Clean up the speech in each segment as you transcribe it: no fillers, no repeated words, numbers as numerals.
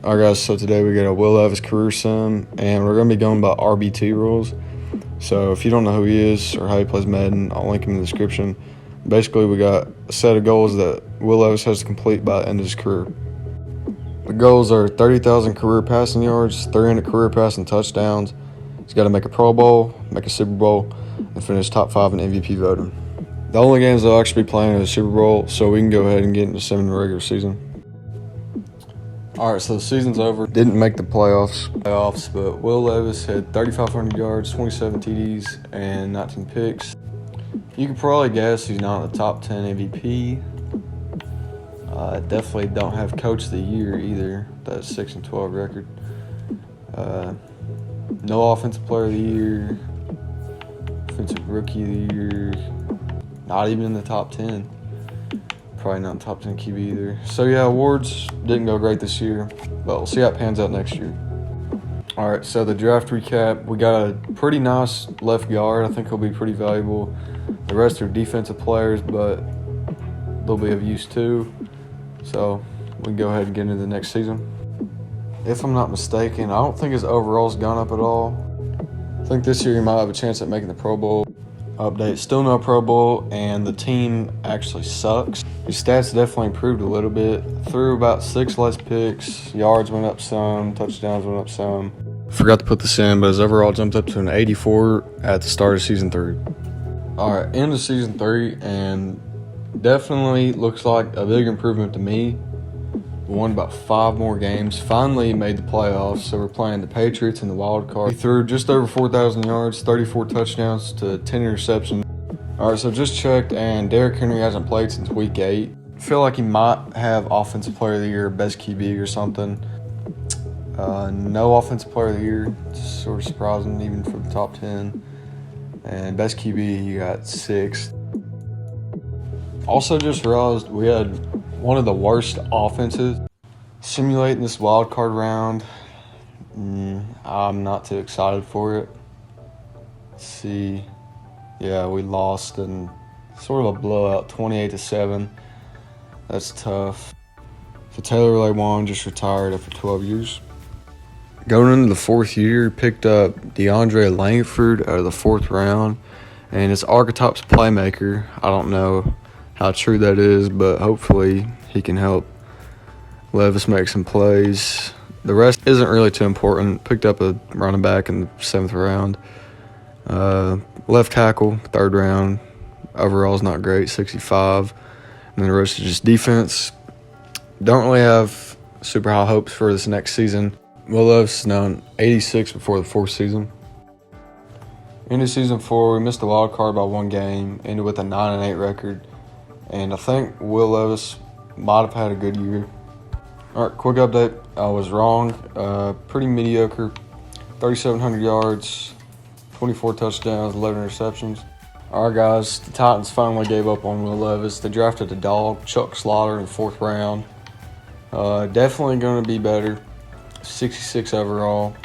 All right, guys, so today we got a Will Levis career sim, and we're going to be going by RBT rules. So if you don't know who he is or how he plays Madden, I'll link him in the description. Basically, we got a set of goals that Will Levis has to complete by the end of his career. The goals are 30,000 career passing yards, 300 career passing touchdowns. He's got to make a Pro Bowl, make a Super Bowl, and finish top 5 in MVP voting. The only games they'll actually be playing is the Super Bowl, so we can go ahead and get into sim in the regular season. All right, so the season's over. Didn't make the playoffs, but Will Levis had 3,500 yards, 27 TDs, and 19 picks. You could probably guess he's not in the top 10 MVP. Definitely don't have Coach of the Year either. That's 6-12 record. No Offensive Player of the Year. Offensive Rookie of the Year. Not even in the top 10. Probably not in the top 10 QB either. So yeah, awards didn't go great this year, but we'll see how it pans out next year. All right, so the draft recap. We got a pretty nice left guard. I think he'll be pretty valuable. The rest are defensive players, but they'll be of use too. So we can go ahead and get into the next season. If I'm not mistaken, I don't think his overall's gone up at all. I think this year he might have a chance at making the Pro Bowl. Update, still no Pro Bowl, and the team actually sucks. His stats definitely improved a little bit. Threw about 6 less picks, yards went up some, touchdowns went up some. Forgot to put this in, but his overall jumped up to an 84 at the start of season 3. All right, end of season 3, and definitely looks like a big improvement to me. Won about 5 more games. Finally made the playoffs, so we're playing the Patriots in the wild card. He threw just over 4,000 yards, 34 touchdowns to 10 interceptions. All right, so just checked, and Derrick Henry hasn't played since week 8. I feel like he might have Offensive Player of the Year, Best QB or something. No Offensive Player of the Year. It's sort of surprising, even for the top 10. And Best QB, he got 6. Also just realized we had one of the worst offenses. Simulating this wild card round, I'm not too excited for it. Let's see. Yeah, we lost in sort of a blowout, 28-7. That's tough. So Taylor Lewan just retired after 12 years. Going into the 4th year, picked up DeAndre Langford out of the 4th round, and it's Archetype's playmaker. I don't know how true that is, but hopefully he can help Levis make some plays. The rest isn't really too important. Picked up a running back in the 7th round. Left tackle, 3rd round. Overall's not great, 65. And then the rest is just defense. Don't really have super high hopes for this next season. Will Levis is now 86 before the 4th season. Into season 4, we missed the wild card by 1 game. Ended with a 9-8 record. And I think Will Levis might have had a good year. All right, quick update. I was wrong. Pretty mediocre. 3,700 yards, 24 touchdowns, 11 interceptions. All right, guys, the Titans finally gave up on Will Levis. They drafted a dog, Chuck Slaughter, in the 4th round. Definitely going to be better. 66 overall.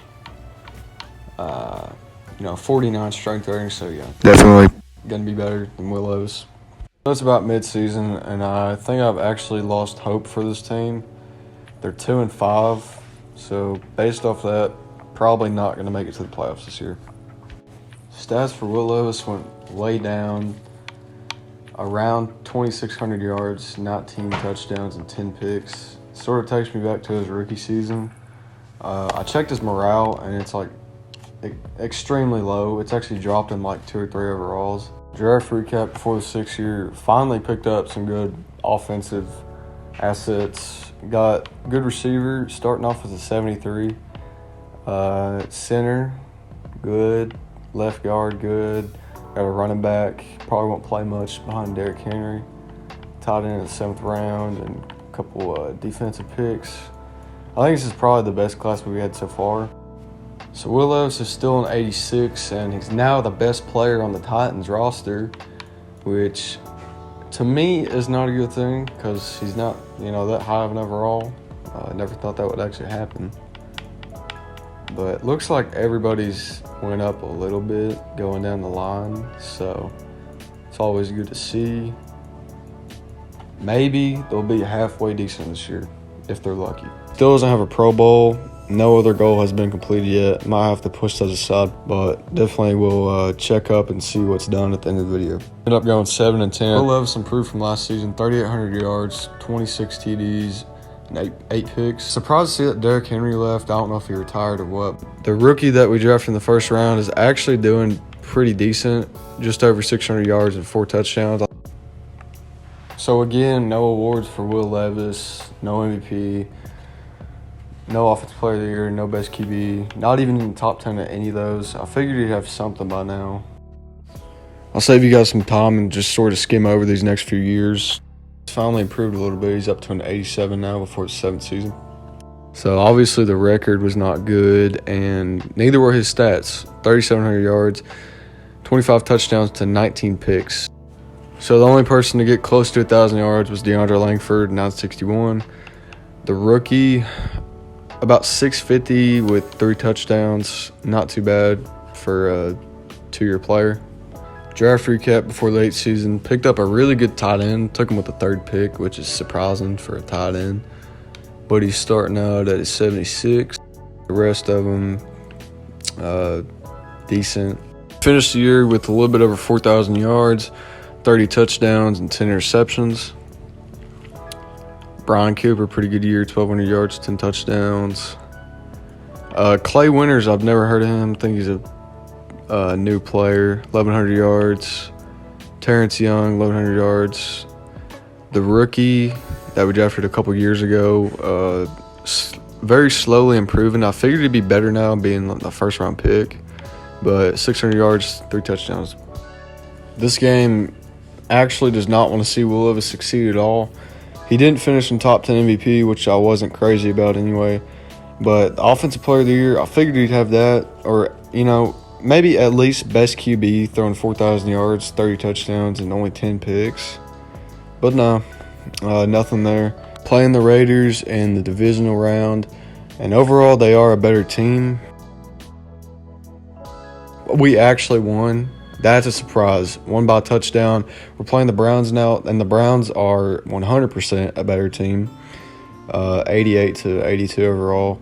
49 strength rating, so yeah. Definitely going to be better than Will Levis. It's about mid-season, and I think I've actually lost hope for this team. They're 2-5, so based off that, probably not going to make it to the playoffs this year. Stats for Will Levis went way down, around 2,600 yards, 19 touchdowns, and 10 picks. Sort of takes me back to his rookie season. I checked his morale, and it's like extremely low. It's actually dropped in like 2 or 3 overalls. Draft recap before the 6th year, finally picked up some good offensive assets. Got good receiver, starting off with a 73. Center, good. Left guard, good. Got a running back, probably won't play much behind Derrick Henry. Tied in the 7th round, and a couple defensive picks. I think this is probably the best class we've had so far. So Will Levis is still an 86, and he's now the best player on the Titans roster, which to me is not a good thing because he's not, that high of an overall. I never thought that would actually happen. But it looks like everybody's went up a little bit going down the line, so it's always good to see. Maybe they'll be halfway decent this year if they're lucky. Still doesn't have a Pro Bowl. No other goal has been completed yet. Might have to push those aside, but definitely will check up and see what's done at the end of the video. Ended up going 7-10. Will Levis improved from last season, 3,800 yards, 26 TDs, and eight picks. Surprised to see that Derrick Henry left. I don't know if he retired or what. The rookie that we drafted in the first round is actually doing pretty decent, just over 600 yards and 4 touchdowns. So again, no awards for Will Levis, no MVP. No Offensive Player of the Year, no Best QB, not even in the top 10 at any of those. I figured he'd have something by now. I'll save you guys some time and just sort of skim over these next few years. He's finally improved a little bit. He's up to an 87 now before his 7th season. So obviously the record was not good, and neither were his stats. 3,700 yards, 25 touchdowns to 19 picks. So the only person to get close to 1,000 yards was DeAndre Langford, 961. The rookie, about 650 with 3 touchdowns. Not too bad for a 2-year player. Draft recap before the 8th season. Picked up a really good tight end. Took him with the 3rd pick, which is surprising for a tight end. But he's starting out at his 76. The rest of them, decent. Finished the year with a little bit over 4,000 yards, 30 touchdowns, and 10 interceptions. Brian Cooper, pretty good year, 1,200 yards, 10 touchdowns. Clay Winters, I've never heard of him. I think he's a new player, 1,100 yards. Terrence Young, 1,100 yards. The rookie that we drafted a couple years ago, very slowly improving. I figured he'd be better now, being the first-round pick. But 600 yards, 3 touchdowns. This game actually does not want to see Will Levis succeed at all. He didn't finish in top 10 MVP, which I wasn't crazy about anyway. But Offensive Player of the Year, I figured he'd have that. Or, maybe at least Best QB, throwing 4,000 yards, 30 touchdowns, and only 10 picks. But no, nothing there. Playing the Raiders in the divisional round. And overall, they are a better team. We actually won. That's a surprise. Won by a touchdown. We're playing the Browns now, and the Browns are 100% a better team. 88-82 overall.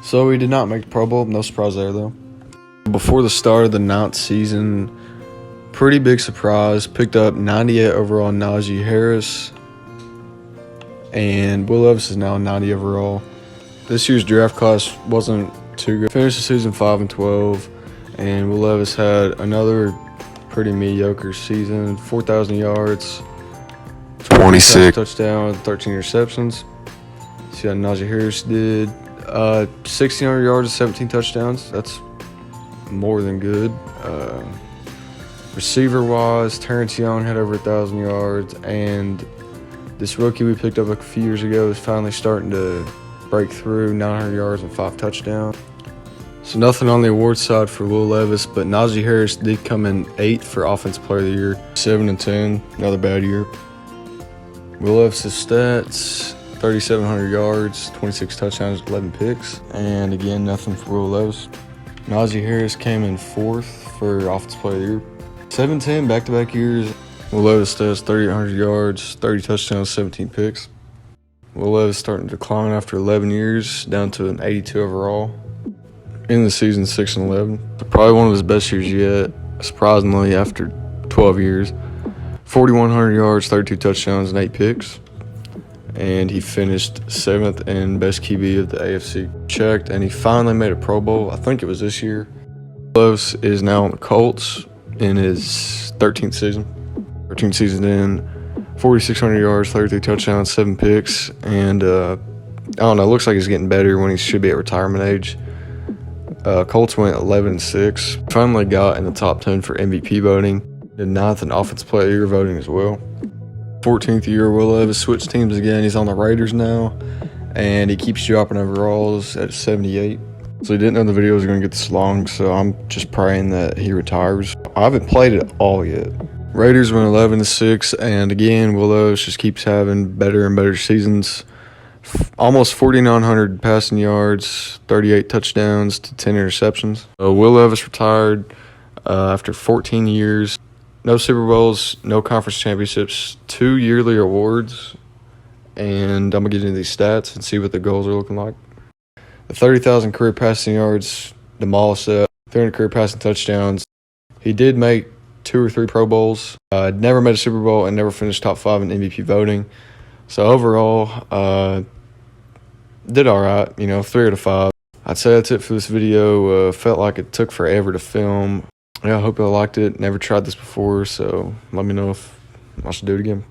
So we did not make the Pro Bowl. No surprise there, though. Before the start of the 9th season, pretty big surprise. Picked up 98 overall Najee Harris. And Will Levis is now 90 overall. This year's draft class wasn't too good. Finished the season 5-12, and Will Levis had another pretty mediocre season. 4,000 yards, 26 touchdowns, 13 interceptions. See how Najee Harris did. 1,600 yards, 17 touchdowns. That's more than good. Receiver-wise, Terrence Young had over 1,000 yards, and this rookie we picked up a few years ago is finally starting to break through, 900 yards and 5 touchdowns. So nothing on the award side for Will Levis, but Najee Harris did come in 8th for Offensive Player of the Year. 7-10, another bad year. Will Levis' stats, 3,700 yards, 26 touchdowns, 11 picks. And again, nothing for Will Levis. Najee Harris came in 4th for Offensive Player of the Year. 7-10, back-to-back years. Will Levis stats, 3,800 yards, 30 touchdowns, 17 picks. Will Levis starting to decline after 11 years, down to an 82 overall. In the season, 6-11. Probably one of his best years yet, surprisingly, after 12 years. 4,100 yards, 32 touchdowns, and 8 picks. And he finished 7th in Best QB of the AFC. Checked, and he finally made a Pro Bowl. I think it was this year. Levis is now on the Colts in his 13th season. 13th season in. 4,600 yards, 33 touchdowns, 7 picks, and I don't know, it looks like he's getting better when he should be at retirement age. Colts went 11-6. Finally got in the top 10 for MVP voting. Did 9th in Offensive Player of the Year voting as well. 14th year, Will Levis switched teams again. He's on the Raiders now, and he keeps dropping overalls at 78. So he didn't know the video was going to get this long, so I'm just praying that he retires. I haven't played it all yet. Raiders went 11-6, and again, Will Levis just keeps having better and better seasons. Almost 4,900 passing yards, 38 touchdowns to 10 interceptions. Will Levis retired after 14 years. No Super Bowls, no conference championships, 2 yearly awards, and I'm going to get into these stats and see what the goals are looking like. The 30,000 career passing yards, demolished that. 300 career passing touchdowns. He did make 2 or 3 Pro Bowls. Never made a Super Bowl and never finished top 5 in MVP voting. So overall, did all right. 3 out of 5. I'd say that's it for this video. Felt like it took forever to film. Yeah, I hope y'all liked it. Never tried this before, so let me know if I should do it again.